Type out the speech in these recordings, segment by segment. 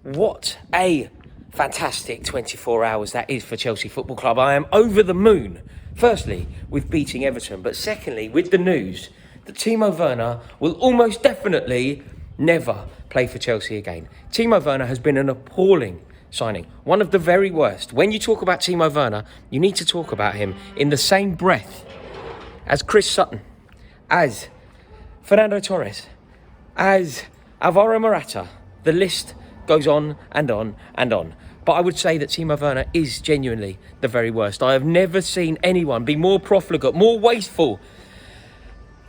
What a fantastic 24 hours that is for Chelsea Football Club. I am over the moon, firstly, with beating Everton, but secondly, with the news that Timo Werner will almost definitely never play for Chelsea again. Timo Werner has been an appalling signing, one of the very worst. When you talk about Timo Werner, you need to talk about him in the same breath as Chris Sutton, as Fernando Torres, as Alvaro Morata. The list goes on and on and on. But I would say that Timo Werner is genuinely the very worst. I have never seen anyone be more profligate, more wasteful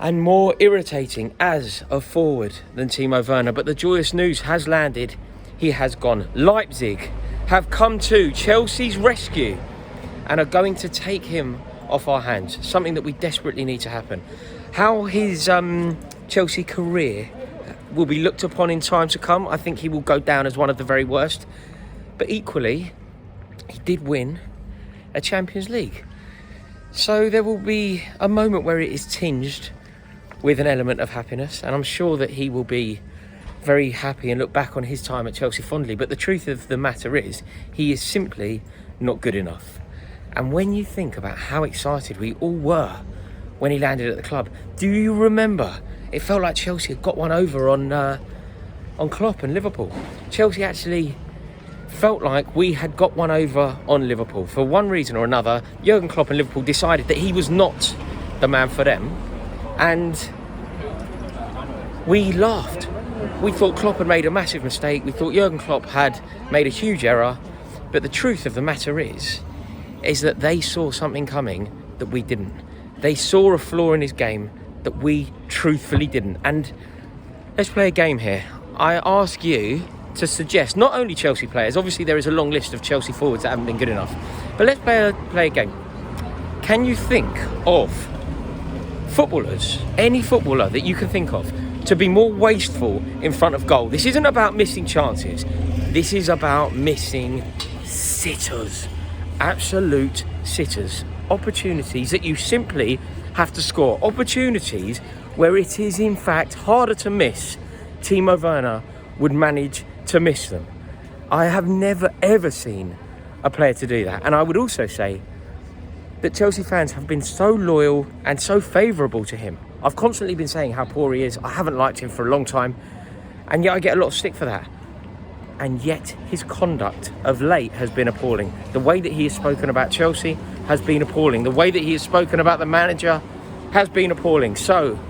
and more irritating as a forward than Timo Werner. But the joyous news has landed. He has gone. Leipzig have come to Chelsea's rescue and are going to take him off our hands. Something that we desperately need to happen. How his Chelsea career will be looked upon in time to come, I think he will go down as one of the very worst. But equally, he did win a Champions League. So there will be a moment where it is tinged with an element of happiness, and I'm sure that he will be very happy and look back on his time at Chelsea fondly. But the truth of the matter is, he is simply not good enough. And when you think about how excited we all were when he landed at the club, do you remember? It felt like Chelsea had got one over on Klopp and Liverpool. Chelsea actually felt like we had got one over on Liverpool. For one reason or another, Jurgen Klopp and Liverpool decided that he was not the man for them. And we laughed. We thought Klopp had made a massive mistake. We thought Jurgen Klopp had made a huge error. But the truth of the matter is that they saw something coming that we didn't. They saw a flaw in his game that we truthfully didn't. And let's play a game here. I ask you to suggest, not only Chelsea players, obviously there is a long list of Chelsea forwards that haven't been good enough, but let's play a game. Can you think of footballers, any footballer that you can think of, to be more wasteful in front of goal? This isn't about missing chances. This is about missing sitters. Absolute sitters. Opportunities that you simply have to score. Opportunities where it is in fact harder to miss. Timo Werner would manage to miss them. I have never ever seen a player to do that. And I would also say that Chelsea fans have been so loyal and so favourable to him. I've constantly been saying how poor he is. I haven't liked him for a long time, and yet I get a lot of stick for that. And yet his conduct of late has been appalling. The way that he has spoken about Chelsea has been appalling. The way that he has spoken about the manager has been appalling. So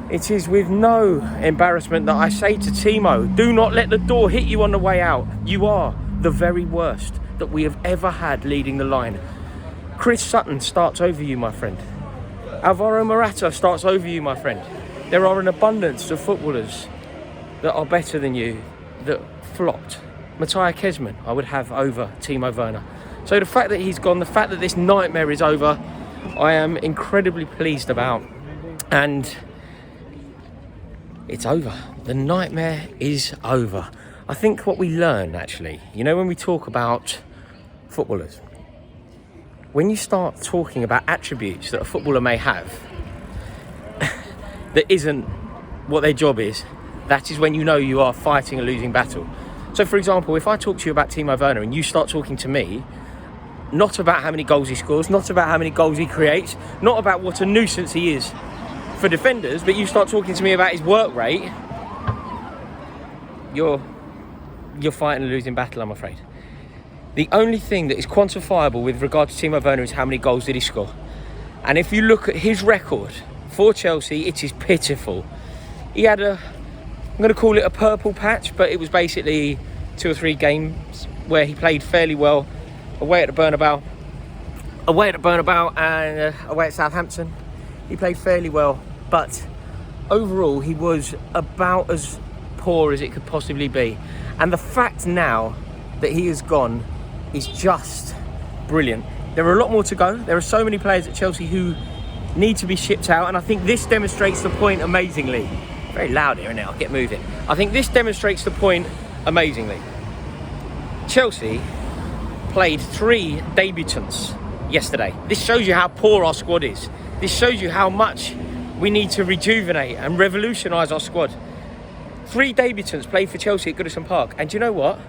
it is with no embarrassment that I say to Timo, do not let the door hit you on the way out. You are the very worst that we have ever had leading the line. Chris Sutton starts over you, my friend. Alvaro Morata starts over you, my friend. There are an abundance of footballers that are better than you that flopped. Matthias Kesman I would have over Timo Werner. So the fact that he's gone, the fact that this nightmare is over, I am incredibly pleased about. And it's over. The nightmare is over. I think what we learn, actually, you know, when we talk about footballers, when you start talking about attributes that a footballer may have that isn't what their job is, that is when you know you are fighting a losing battle. So, for example, if I talk to you about Timo Werner and you start talking to me not about how many goals he scores, not about how many goals he creates, not about what a nuisance he is for defenders, but you start talking to me about his work rate, you're fighting a losing battle, I'm afraid. The only thing that is quantifiable with regard to Timo Werner is how many goals did he score. And if you look at his record for Chelsea, it is pitiful. He had I'm going to call it a purple patch, but it was basically 2 or 3 games where he played fairly well. Away at the Bernabeu and away at Southampton, he played fairly well. But overall, he was about as poor as it could possibly be. And the fact now that he is gone is just brilliant. There are a lot more to go. There are so many players at Chelsea who need to be shipped out, and I think this demonstrates the point amazingly. Very loud here, isn't it? I'll get moving. I think this demonstrates the point amazingly. Chelsea played 3 debutants yesterday. This shows you how poor our squad is. This shows you how much we need to rejuvenate and revolutionise our squad. 3 debutants played for Chelsea at Goodison Park. And do you know what?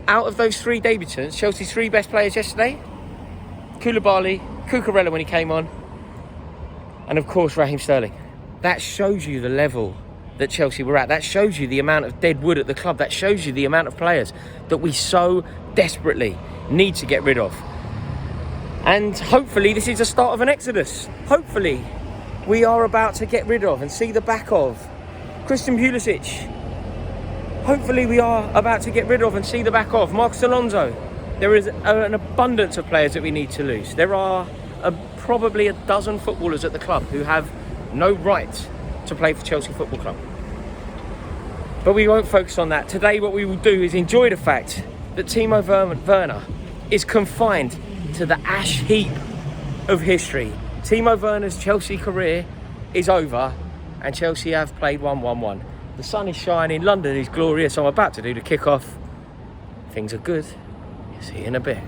Out of those 3 debutants, Chelsea's 3 best players yesterday, Koulibaly, Cucurella when he came on, and of course Raheem Sterling. That shows you the level that Chelsea were at. That shows you the amount of dead wood at the club. That shows you the amount of players that we so desperately need to get rid of. And hopefully this is the start of an exodus. Hopefully we are about to get rid of and see the back of Christian Pulisic. Hopefully we are about to get rid of and see the back of Marcos Alonso. There is an abundance of players that we need to lose. There are probably a dozen footballers at the club who have no right to play for Chelsea Football Club. But we won't focus on that. Today what we will do is enjoy the fact that Timo Werner is confined to the ash heap of history. Timo Werner's Chelsea career is over and Chelsea have played 1-1-1. The sun is shining, London is glorious. I'm about to do the kick-off. Things are good. See you in a bit.